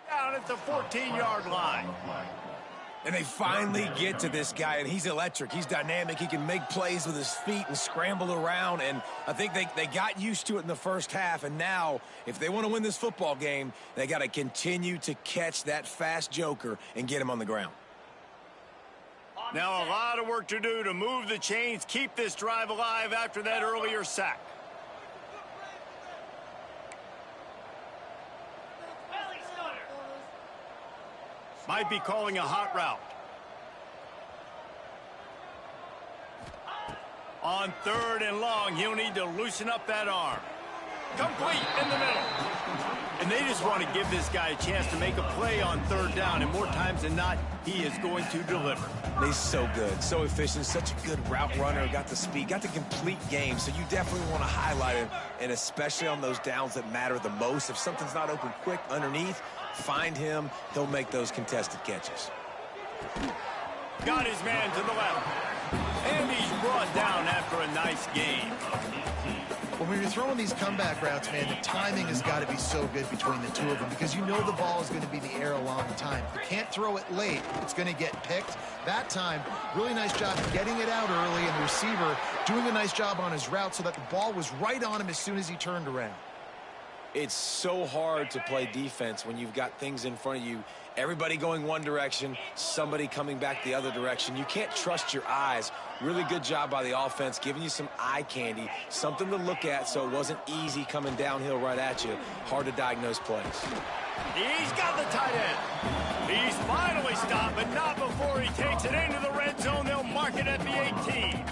down at the 14-yard line. And they finally get to this guy, and he's electric. He's dynamic. He can make plays with his feet and scramble around, and I think they got used to it in the first half, and now, if they want to win this football game, they got to continue to catch that fast joker and get him on the ground. Now a lot of work to do to move the chains, keep this drive alive after that earlier sack. Might be calling a hot route. On 3rd and long, he'll need to loosen up that arm. Complete in the middle. And they just want to give this guy a chance to make a play on 3rd down, and more times than not, he is going to deliver. He's so good, so efficient, such a good route runner, got the speed, got the complete game, so you definitely want to highlight him, and especially on those downs that matter the most. If something's not open quick underneath, find him, he'll make those contested catches. Got his man to the left. And he's brought down after a nice game. When you're throwing these comeback routes, man, the timing has got to be so good between the two of them because you know the ball is going to be in the air a long time. You can't throw it late. It's going to get picked. That time, really nice job getting it out early, and the receiver doing a nice job on his route so that the ball was right on him as soon as he turned around. It's so hard to play defense when you've got things in front of you. Everybody going one direction, somebody coming back the other direction. You can't trust your eyes. Really good job by the offense, giving you some eye candy, something to look at so it wasn't easy coming downhill right at you. Hard to diagnose plays. He's got the tight end. He's finally stopped, but not before he takes it into the red zone. They'll mark it at the 18.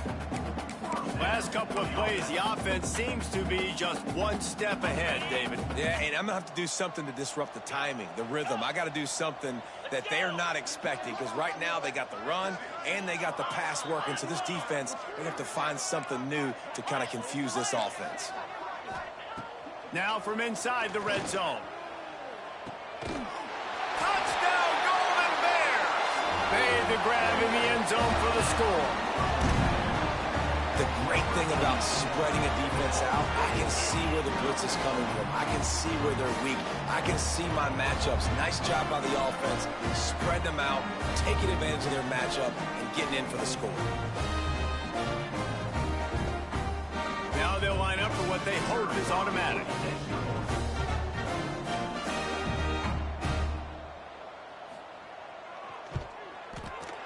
Last couple of plays, the offense seems to be just one step ahead, David. Yeah, and I'm going to have to do something to disrupt the timing, the rhythm. I got to do something that they're not expecting because right now they got the run and they got the pass working. So this defense, they have to find something new to kind of confuse this offense. Now from inside the red zone. Touchdown, Golden Bears! Made the grab in the end zone for the score. The great thing about spreading a defense out, I can see where the blitz is coming from. I can see where they're weak. I can see my matchups. Nice job by the offense. Spread them out, taking advantage of their matchup, and getting in for the score. Now they'll line up for what they hope is automatic.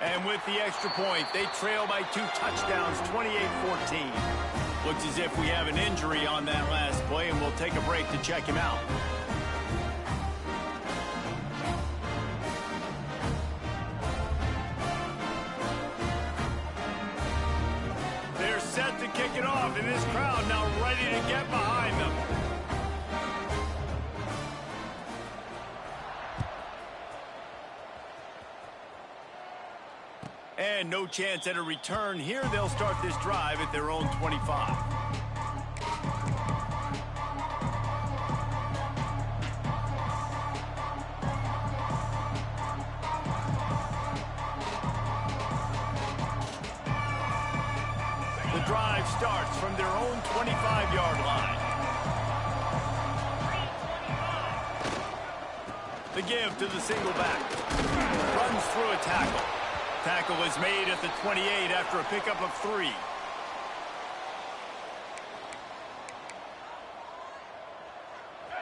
And with the extra point, they trail by 2 touchdowns, 28-14. Looks as if we have an injury on that last play, and we'll take a break to check him out. They're set to kick it off, and this crowd now ready to get behind them. And no chance at a return here. They'll start this drive at their own 25. The drive starts from their own 25-yard line. The give to the single back. Runs through a tackle. Tackle is made at the 28 after a pickup of 3.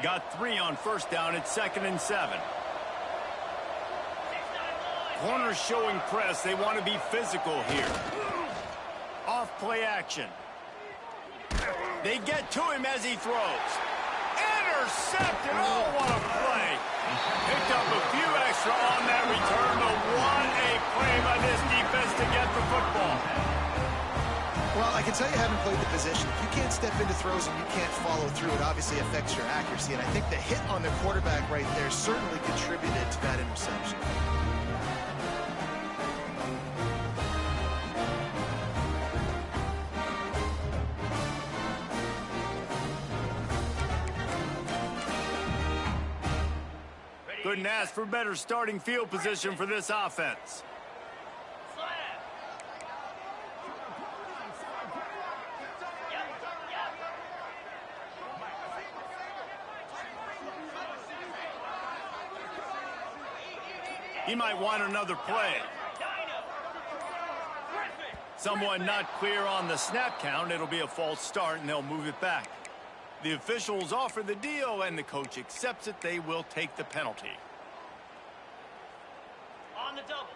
Got 3 on first down at 2nd and 7. Corners showing press. They want to be physical here. Off play action. They get to him as he throws. Intercepted. Oh, what a play. Picked up a few extra on that return, but what a play by this defense to get the football. Well, I can tell you haven't played the position. If you can't step into throws and you can't follow through, it obviously affects your accuracy. And I think the hit on the quarterback right there certainly contributed to that interception. Couldn't ask for better starting field position for this offense. He might want another play. Someone not clear on the snap count. It'll be a false start, and they'll move it back. The officials offer the deal, and the coach accepts it. They will take the penalty. On the double.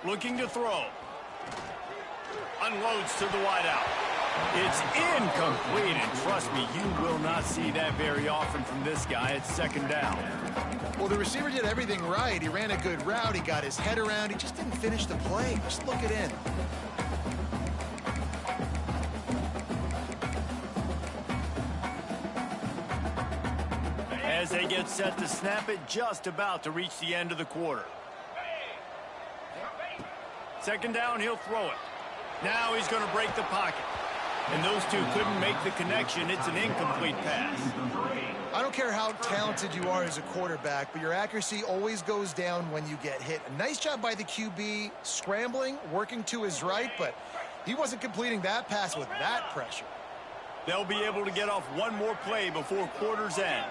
Looking to throw. Unloads to the wideout. It's incomplete, and trust me, you will not see that very often from this guy at 2nd down. Well, the receiver did everything right. He ran a good route. He got his head around. He just didn't finish the play. Just look it in. As they get set to snap it, just about to reach the end of the quarter. 2nd down, he'll throw it. Now he's going to break the pocket. And those two couldn't make the connection. It's an incomplete pass. I don't care how talented you are as a quarterback, but your accuracy always goes down when you get hit. A nice job by the QB scrambling, working to his right, but he wasn't completing that pass with that pressure. They'll be able to get off one more play before quarter's end.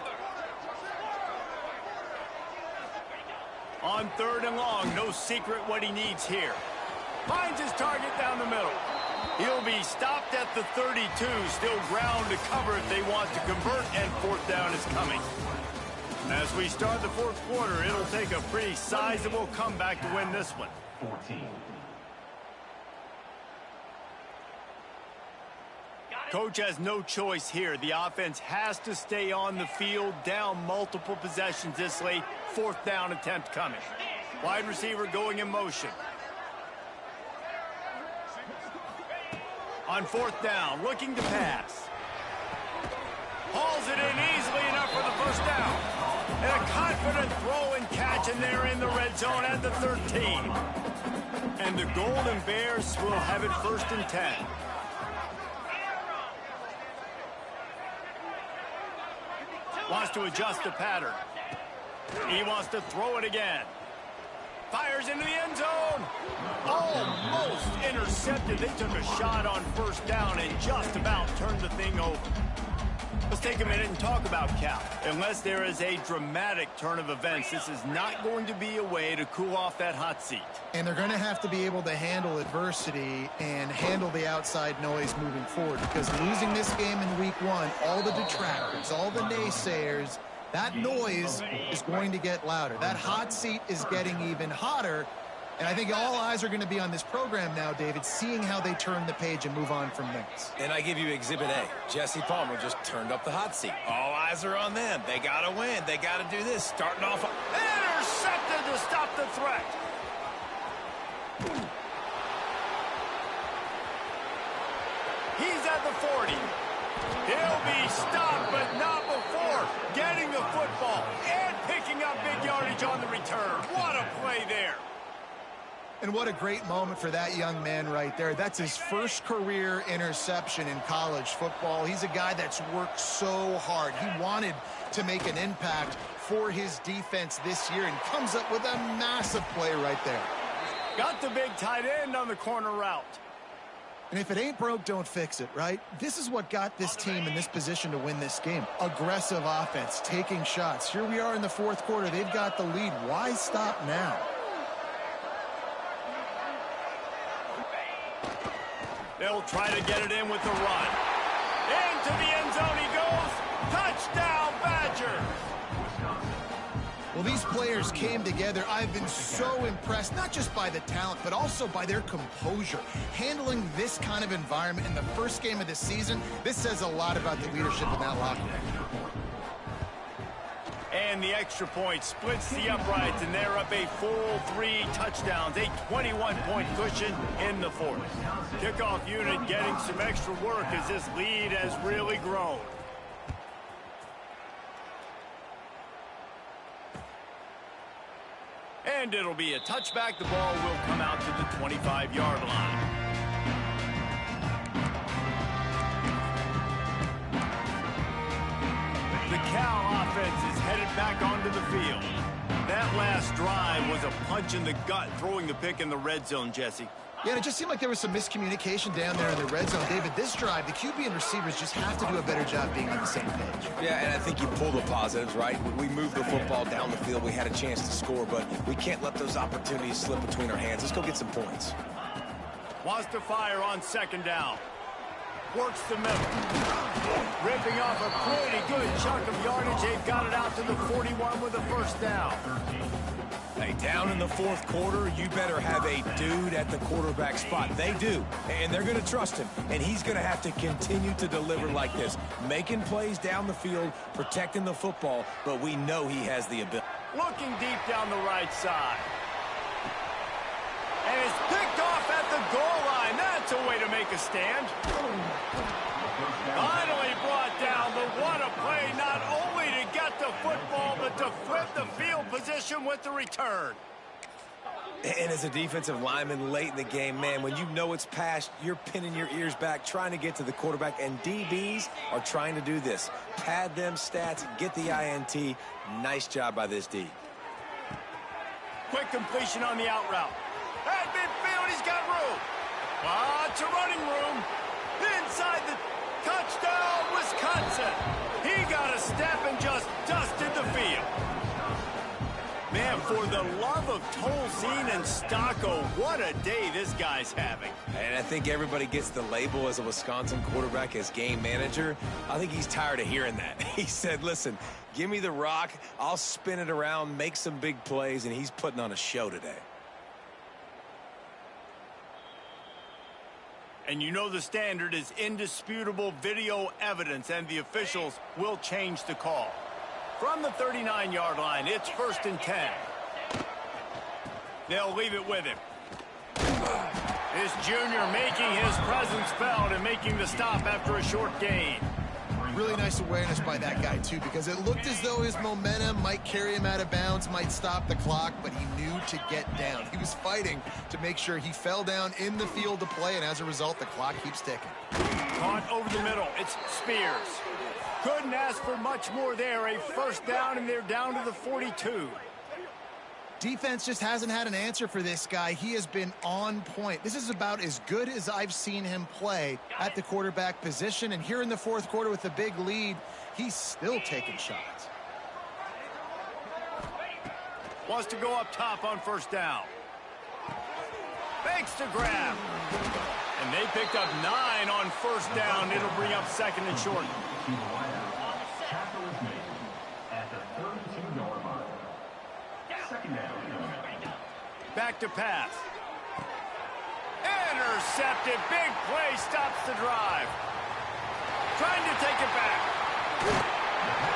On 3rd and long, no secret what he needs here. Finds his target down the middle. He'll be stopped at the 32, still ground to cover if they want to convert, and 4th down is coming. As we start the 4th quarter, it'll take a pretty sizable comeback to win this one. 14. Coach has no choice here. The offense has to stay on the field, down multiple possessions this late. 4th down attempt coming. Wide receiver going in motion. On 4th down, looking to pass. Hauls it in easily enough for the 1st down. And a confident throw and catch, and they're in the red zone at the 13. And the Golden Bears will have it 1st and 10. Wants to adjust the pattern. He wants to throw it again. Fires into the end zone. Almost intercepted. They took a shot on 1st down and just about turned the thing over. Let's take a minute and talk about Cal. Unless there is a dramatic turn of events, this is not going to be a way to cool off that hot seat. And they're going to have to be able to handle adversity and handle the outside noise moving forward, because losing this game in week 1, all the detractors, all the naysayers, that noise is going to get louder. That hot seat is getting even hotter. And I think all eyes are going to be on this program now, David, seeing how they turn the page and move on from this. And I give you Exhibit A. Jesse Palmer just turned up the hot seat. All eyes are on them. They got to win. They got to do this. Starting off. Intercepted to stop the threat. He's at the 40. He'll be stopped, but not before getting the football and picking up big yardage on the return. What a play there. And what a great moment for that young man right there. That's his first career interception in college football. He's a guy that's worked so hard. He wanted to make an impact for his defense this year and comes up with a massive play right there. Got the big tight end on the corner route. And if it ain't broke, don't fix it, right? This is what got this team in this position to win this game. Aggressive offense, taking shots. Here we are in the 4th quarter. They've got the lead. Why stop now? They'll try to get it in with the run. Into the end zone he goes. Touchdown, Badgers. Well, these players came together. I've been so impressed, not just by the talent, but also by their composure. Handling this kind of environment in the first game of the season, this says a lot about the leadership in that locker room. And the extra point splits the uprights, and they're up a full 3 touchdowns, a 21-point cushion in the 4th. Kickoff unit getting some extra work as this lead has really grown. And it'll be a touchback. The ball will come out to the 25-yard line. The Cal offense is headed back onto the field. That last drive was a punch in the gut, throwing the pick in the red zone, Jesse. Yeah, and it just seemed like there was some miscommunication down there in the red zone. David, this drive, the QB and receivers just have to do a better job being on the same page. Yeah, and I think you pull the positives, right? We moved the football down the field. We had a chance to score, but we can't let those opportunities slip between our hands. Let's go get some points. Wants to fire on 2nd down. Works the middle. Ripping off a pretty good chunk of yardage. They've got it out to the 41 with a 1st down. Hey, down in the 4th quarter, you better have a dude at the quarterback spot. They do, and they're going to trust him, and he's going to have to continue to deliver like this, making plays down the field, protecting the football, but we know he has the ability. Looking deep down the right side. And it's picked off at the goal line. That's a way to make a stand. Finally brought down, but what a play, not only to get the football, but to flip the field position with the return. And as a defensive lineman late in the game, man, when you know it's past, you're pinning your ears back, trying to get to the quarterback, and DBs are trying to do this. Pad them stats, get the INT. Nice job by this D. Quick completion on the out route. At midfield, he's got room. Lots of running room. Inside the touchdown, Wisconsin. He got a step and just dusted the field. Man, for the love of Tolzien and Stocco, what a day this guy's having. And I think everybody gets the label as a Wisconsin quarterback as game manager. I think he's tired of hearing that. He said, listen, give me the rock, I'll spin it around, make some big plays, and he's putting on a show today. And you know the standard is indisputable video evidence, and the officials will change the call. From the 39-yard line, it's 1st and 10. They'll leave it with him. This junior making his presence felt and making the stop after a short gain. Really nice awareness by that guy, too, because it looked as though his momentum might carry him out of bounds, might stop the clock, but he knew to get down. He was fighting to make sure he fell down in the field to play, and as a result, the clock keeps ticking. Caught over the middle. It's Spears. Couldn't ask for much more there. A first down, and they're down to the 42. Defense just hasn't had an answer for this guy. He has been on point. This is about as good as I've seen him play at the quarterback position. And here in the fourth quarter with a big lead, he's still taking shots. Wants to go up top on first down. Fakes to grab. And they picked up 9 on first down. It'll bring up second and short. Tackle is made at the 32-yard line. Second down. Back to pass. Intercepted. Big play stops the drive. Trying to take it back.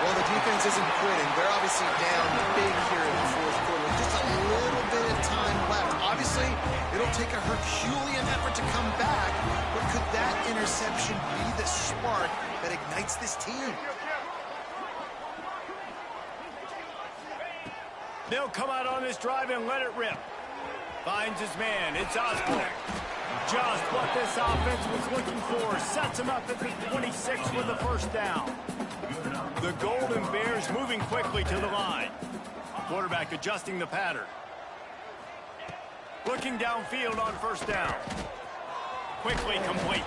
Well, the defense isn't quitting. They're obviously down big here in the fourth quarter. With just a little bit of time left. Obviously, it'll take a Herculean effort to come back. But could that interception be the spark that ignites this team? They'll come out on this drive and let it rip. Finds his man. It's Osborne. Just what this offense was looking for. Sets him up at the 26 for the first down. The Golden Bears moving quickly to the line. Quarterback adjusting the pattern. Looking downfield on first down. Quickly complete.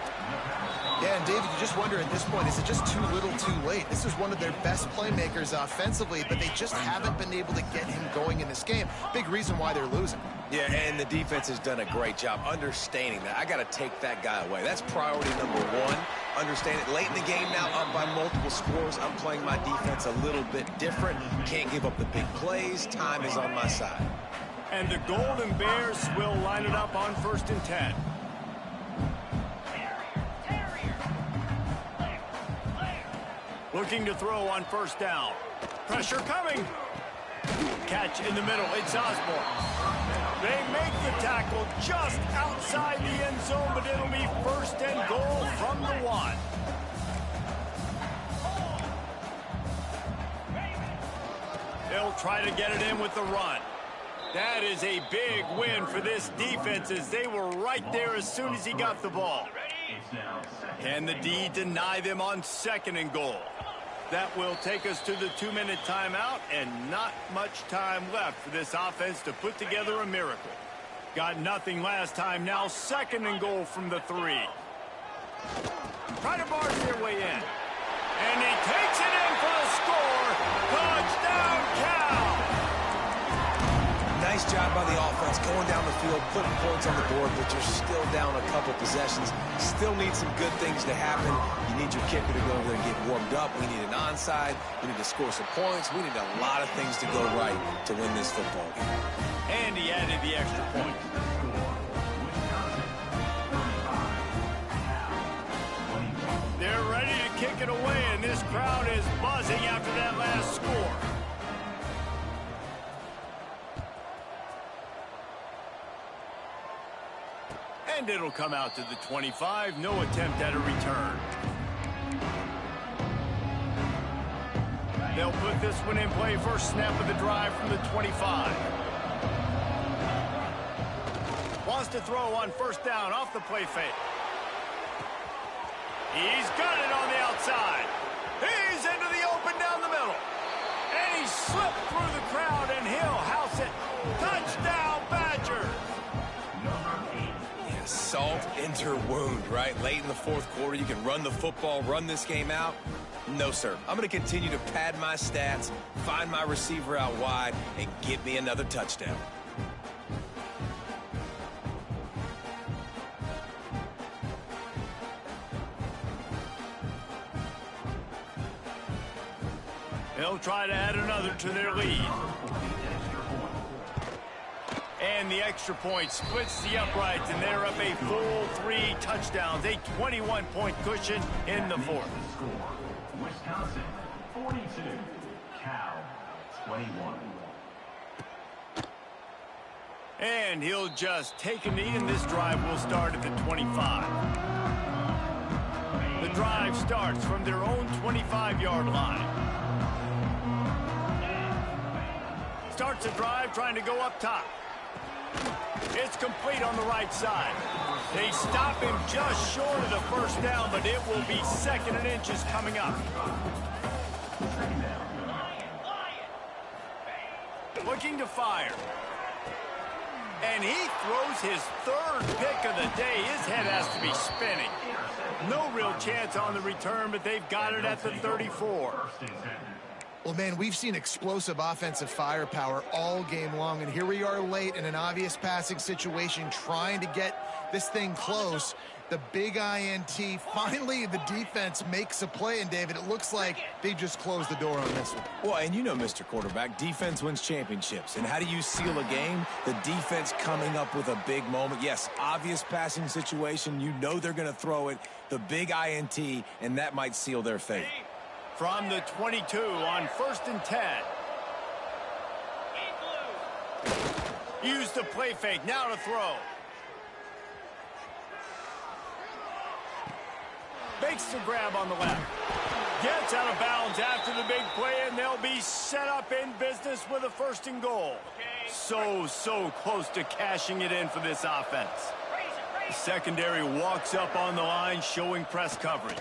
Yeah, and David, you just wonder at this point, is it just too little too late? This is one of their best playmakers offensively, but they just haven't been able to get him going in this game. Big reason why they're losing. Yeah, and the defense has done a great job understanding that. I got to take that guy away. That's priority number one. Understand it. Late in the game now, up by multiple scores. I'm playing my defense a little bit different. Can't give up the big plays. Time is on my side. And the Golden Bears will line it up on 1st and 10. Looking to throw on first down. Pressure coming. Catch in the middle. It's Osborne. They make the tackle just outside the end zone, but it'll be 1st and goal from the 1. They'll try to get it in with the run. That is a big win for this defense as they were right there as soon as he got the ball. Can the D deny them on 2nd and goal? That will take us to the 2-minute timeout, and not much time left for this offense to put together a miracle. Got nothing last time, now 2nd and goal from the 3. Try to barge their way in. And he takes it in for the score. Touchdown, Cal! Nice job by the offense going down the field, putting points on the board, but you're still down a couple possessions. Still need some good things to happen. You need your kicker to go over there and get warmed up. We need an onside. We need to score some points. We need a lot of things to go right to win this football game. And he added the extra point. They're ready to kick it away, and this crowd is buzzing after that last score. And it'll come out to the 25. No attempt at a return. They'll put this one in play. First snap of the drive from the 25. Wants to throw on first down off the play fake. He's got it on the outside. He's into the open down the middle. And he slipped through the crowd, and he'll house it. Touchdown, Badgers. Salt into wound, right? Late in the fourth quarter, you can run the football, run this game out. No, sir. I'm going to continue to pad my stats, find my receiver out wide, and get me another touchdown. They'll try to add another to their lead. And the extra point splits the uprights, and they're up a full 3 touchdowns, a 21-point cushion in the fourth. Wisconsin 42, Cal 21. And he'll just take a knee, and this drive will start at the 25. The drive starts from their own 25-yard line. Starts the drive trying to go up top. It's complete on the right side. They stop him just short of the first down, but it will be 2nd and inches coming up. Looking to fire. And he throws his 3rd pick of the day. His head has to be spinning. No real chance on the return, but they've got it at the 34. Well, man, we've seen explosive offensive firepower all game long, and here we are late in an obvious passing situation trying to get this thing close. The big INT, finally the defense makes a play, and David, it looks like they just closed the door on this one. Well, and you know, Mr. Quarterback, defense wins championships. And how do you seal a game? The defense coming up with a big moment. Yes, obvious passing situation. You know they're going to throw it. The big INT, and that might seal their fate. From the 22 on 1st and 10. Use the play fake. Now to throw. Makes the grab on the left. Gets out of bounds after the big play, and they'll be set up in business with a 1st and goal. So close to cashing it in for this offense. The secondary walks up on the line, showing press coverage.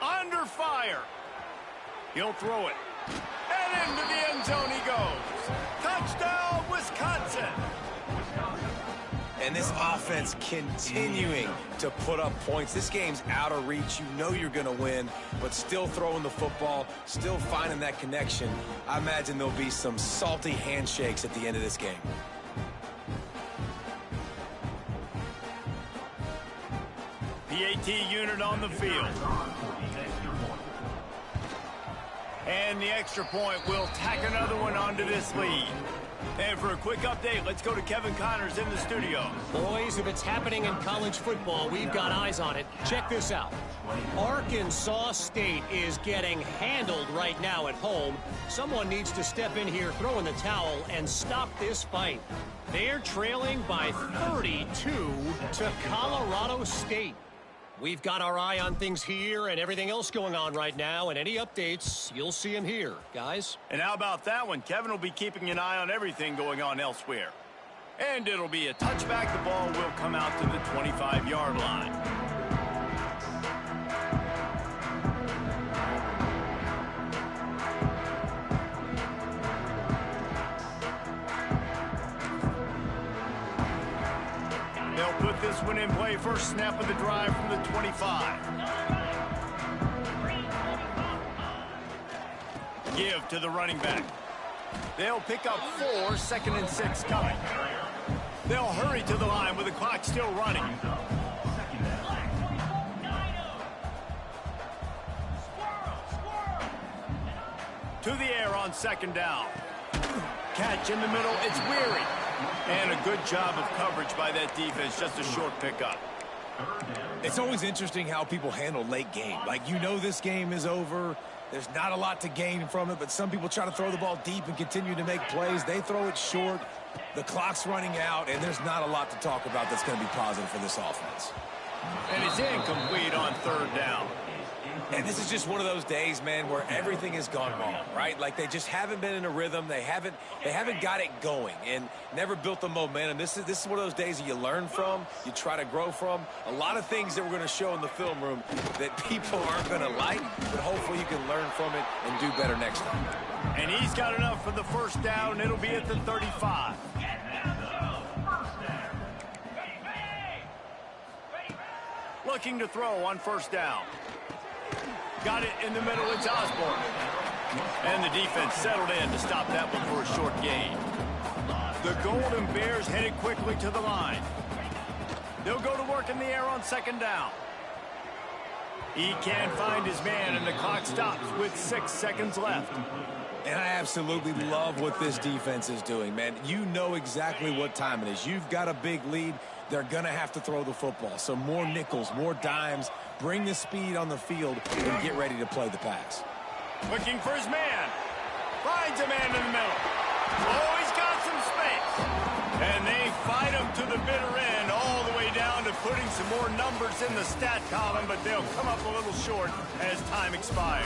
Under fire. He'll throw it. And into the end zone he goes. Touchdown, Wisconsin. And this offense continuing to put up points. This game's out of reach. You know you're going to win, but still throwing the football, still finding that connection. I imagine there'll be some salty handshakes at the end of this game. PAT unit on the field. And the extra point will tack another one onto this lead. And for a quick update, let's go to Kevin Connors in the studio. Boys, if it's happening in college football, we've got eyes on it. Check this out. Arkansas State is getting handled right now at home. Someone needs to step in here, throw in the towel, and stop this fight. They're trailing by 32 to Colorado State. We've got our eye on things here and everything else going on right now, and any updates, you'll see them here, guys. And how about that one? Kevin will be keeping an eye on everything going on elsewhere. And it'll be a touchback. The ball will come out to the 25-yard line. They'll put this one in play. First snap of the drive from the 25. Give to the running back. They'll pick up 4, 2nd and 6 coming. They'll hurry to the line with the clock still running. To the air on 2nd down. Catch in the middle. It's Weary. And a good job of coverage by that defense. Just a short pickup. It's always interesting how people handle late game. Like, you know this game is over. There's not a lot to gain from it, but some people try to throw the ball deep and continue to make plays. They throw it short. The clock's running out, and there's not a lot to talk about that's going to be positive for this offense. And it's incomplete on 3rd down. And this is just one of those days, man, where everything has gone wrong, right? Like, they just haven't been in a rhythm. They haven't got it going and never built the momentum. This is one of those days that you learn from, you try to grow from. A lot of things that we're going to show in the film room that people aren't going to like, but hopefully you can learn from it and do better next time. And he's got enough for the 1st down. It'll be at the 35. Looking to throw on 1st down. Got it in the middle. It's Osborne. And the defense settled in to stop that one for a short gain. The Golden Bears headed quickly to the line. They'll go to work in the air on 2nd down. He can't find his man, and the clock stops with 6 seconds left. And I absolutely love what this defense is doing, man. You know exactly what time it is. You've got a big lead. They're going to have to throw the football. So more nickels, more dimes. Bring the speed on the field and get ready to play the pass. Looking for his man. Finds a man in the middle. Oh, he's got some space. And they fight him to the bitter end all the way down to put putting some more numbers in the stat column, but they'll come up a little short as time expires.